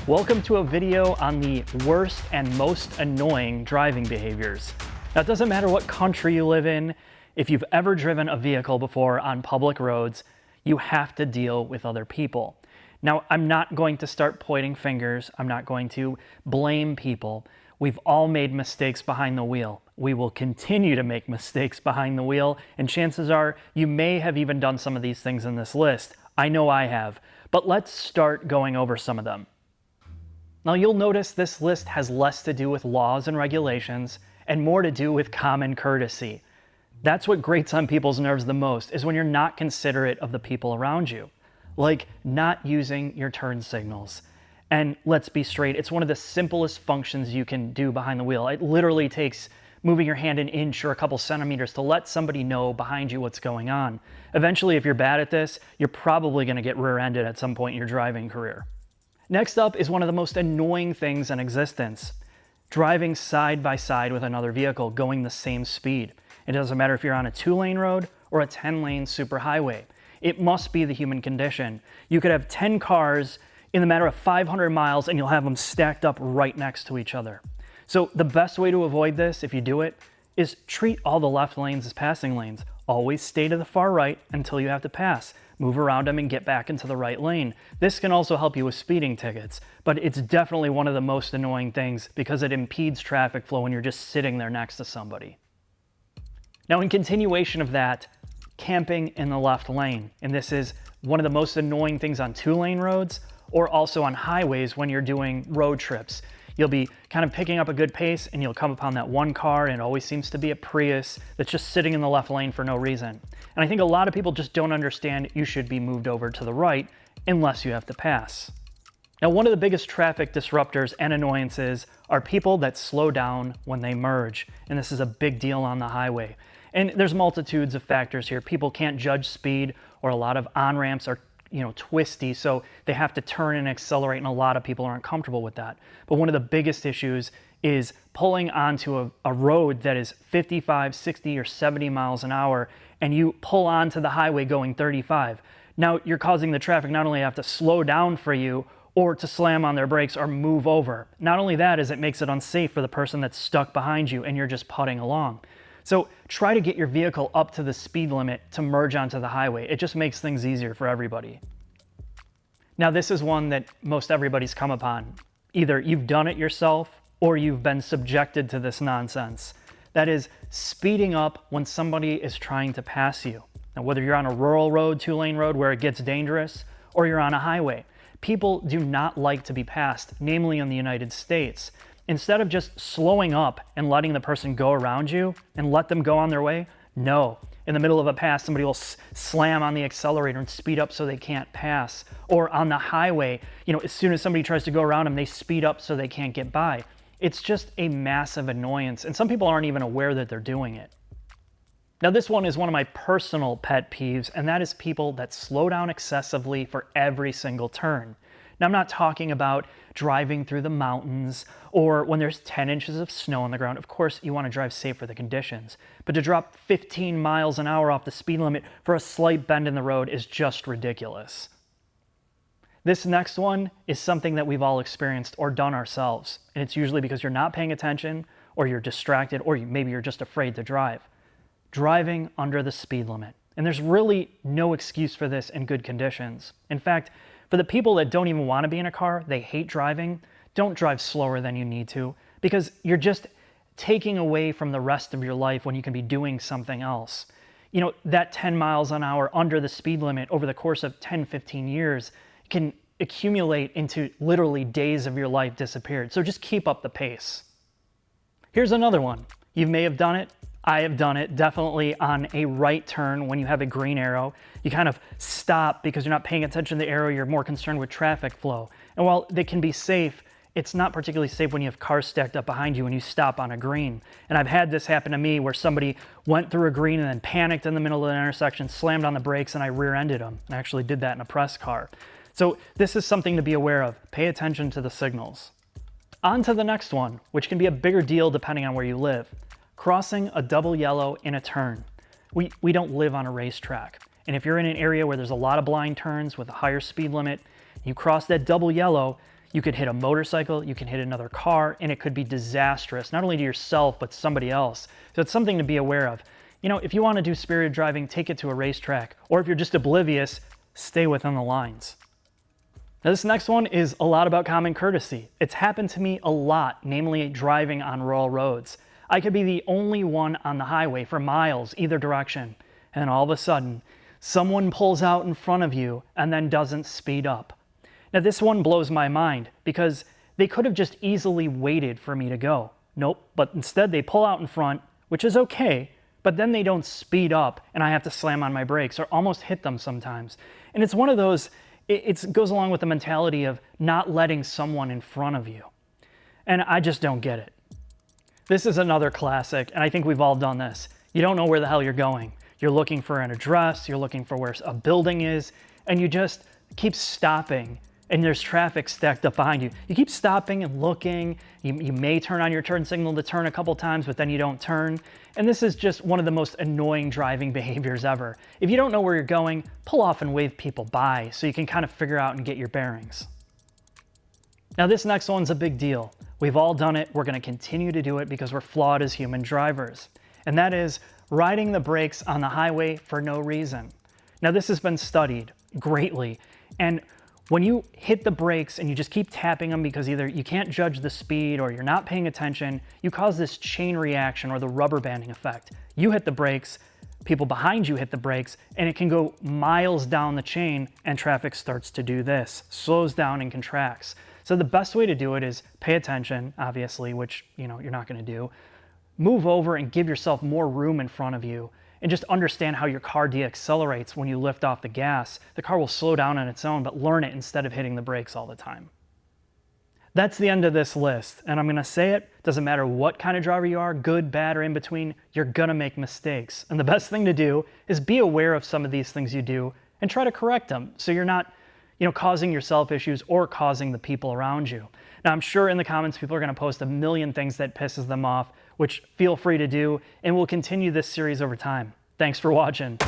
Welcome to a video on the worst and most annoying driving behaviors. Now, it doesn't matter what country you live in, if you've ever driven a vehicle before on public roads, you have to deal with other people. Now, I'm not going to start pointing fingers. I'm not going to blame people. We've all made mistakes behind the wheel. We will continue to make mistakes behind the wheel, and chances are you may have even done some of these things in this list. I know I have, but let's start going over some of them. Now, you'll notice this list has less to do with laws and regulations and more to do with common courtesy. That's what grates on people's nerves the most, is when you're not considerate of the people around you, like not using your turn signals. And let's be straight, it's one of the simplest functions you can do behind the wheel. It literally takes moving your hand an inch or a couple centimeters to let somebody know behind you what's going on. Eventually, if you're bad at this, you're probably going to get rear-ended at some point in your driving career. Next up is one of the most annoying things in existence: driving side by side with another vehicle going the same speed. It doesn't matter if you're on a 2-lane road or a 10-lane superhighway. It must be the human condition. You could have 10 cars in the matter of 500 miles and you'll have them stacked up right next to each other. So the best way to avoid this, if you do it, is treat all the left lanes as passing lanes. Always stay to the far right until you have to pass. Move around them and get back into the right lane. This can also help you with speeding tickets, but it's definitely one of the most annoying things because it impedes traffic flow when you're just sitting there next to somebody. Now, in continuation of that, camping in the left lane. And this is one of the most annoying things on 2-lane roads or also on highways when you're doing road trips. You'll be kind of picking up a good pace and you'll come upon that one car, and it always seems to be a Prius that's just sitting in the left lane for no reason. And I think a lot of people just don't understand you should be moved over to the right unless you have to pass. Now, one of the biggest traffic disruptors and annoyances are people that slow down when they merge. And this is a big deal on the highway. And there's multitudes of factors here. People can't judge speed, or a lot of on-ramps are twisty, so they have to turn and accelerate, and a lot of people aren't comfortable with that. But one of the biggest issues is pulling onto a road that is 55, 60, or 70 miles an hour, and you pull onto the highway going 35. Now you're causing the traffic not only to have to slow down for you, or to slam on their brakes or move over. Not only that, is it makes it unsafe for the person that's stuck behind you and you're just putting along. So try to get your vehicle up to the speed limit to merge onto the highway. It just makes things easier for everybody. Now, this is one that most everybody's come upon. Either you've done it yourself or you've been subjected to this nonsense. That is speeding up when somebody is trying to pass you. Now, whether you're on a rural road, 2-lane road where it gets dangerous, or you're on a highway, people do not like to be passed, namely in the United States. Instead of just slowing up and letting the person go around you and let them go on their way, no. In the middle of a pass, somebody will slam on the accelerator and speed up so they can't pass. Or on the highway, as soon as somebody tries to go around them, they speed up so they can't get by. It's just a massive annoyance, and some people aren't even aware that they're doing it. Now, this one is one of my personal pet peeves, and that is people that slow down excessively for every single turn. Now, I'm not talking about driving through the mountains or when there's 10 inches of snow on the ground. Of course, you want to drive safe for the conditions. But to drop 15 miles an hour off the speed limit for a slight bend in the road is just ridiculous. This next one is something that we've all experienced or done ourselves. And it's usually because you're not paying attention, or you're distracted, or maybe you're just afraid to drive. Driving under the speed limit. And there's really no excuse for this in good conditions. In fact, for the people that don't even want to be in a car, they hate driving, don't drive slower than you need to, because you're just taking away from the rest of your life when you can be doing something else. That 10 miles an hour under the speed limit over the course of 10, 15 years can accumulate into literally days of your life disappeared. So just keep up the pace. Here's another one. You may have done it. I have done it, definitely on a right turn when you have a green arrow. You kind of stop because you're not paying attention to the arrow, you're more concerned with traffic flow. And while they can be safe, it's not particularly safe when you have cars stacked up behind you and you stop on a green. And I've had this happen to me where somebody went through a green and then panicked in the middle of the intersection, slammed on the brakes, and I rear-ended them. I actually did that in a press car. So this is something to be aware of. Pay attention to the signals. On to the next one, which can be a bigger deal depending on where you live. Crossing a double yellow in a turn. We don't live on a racetrack. And if you're in an area where there's a lot of blind turns with a higher speed limit, you cross that double yellow, You could hit a motorcycle, you can hit another car, and it could be disastrous, not only to yourself, but somebody else. So it's something to be aware of. You know, if you want to do spirited driving, take it to a racetrack. Or if you're just oblivious, stay within the lines. Now this next one is a lot about common courtesy. It's happened to me a lot, namely driving on rural roads. I could be the only one on the highway for miles either direction, and then all of a sudden, someone pulls out in front of you and then doesn't speed up. Now this one blows my mind because they could have just easily waited for me to go. Nope, but instead they pull out in front, which is okay, but then they don't speed up and I have to slam on my brakes or almost hit them sometimes. And it's one of those, it goes along with the mentality of not letting someone in front of you. And I just don't get it. This is another classic, and I think we've all done this. You don't know where the hell you're going. You're looking for an address, you're looking for where a building is, and you just keep stopping, and there's traffic stacked up behind you. You keep stopping and looking. You may turn on your turn signal to turn a couple times, but then you don't turn. And this is just one of the most annoying driving behaviors ever. If you don't know where you're going, pull off and wave people by so you can kind of figure out and get your bearings. Now this next one's a big deal. We've all done it. We're going to continue to do it because we're flawed as human drivers. And that is riding the brakes on the highway for no reason. Now this has been studied greatly. And when you hit the brakes and you just keep tapping them because either you can't judge the speed or you're not paying attention, you cause this chain reaction or the rubber banding effect. You hit the brakes, people behind you hit the brakes, and it can go miles down the chain and traffic starts to do this, slows down and contracts. So the best way to do it is pay attention, obviously, which you're not going to do. Move over and give yourself more room in front of you. And just understand how your car deaccelerates when you lift off the gas. The car will slow down on its own, but learn it instead of hitting the brakes all the time. That's the end of this list. And I'm going to say it, doesn't matter what kind of driver you are, good, bad, or in between, you're going to make mistakes. And the best thing to do is be aware of some of these things you do and try to correct them so you're not causing yourself issues or causing the people around you. Now, I'm sure in the comments, people are going to post a million things that pisses them off, which feel free to do, and we'll continue this series over time. Thanks for watching.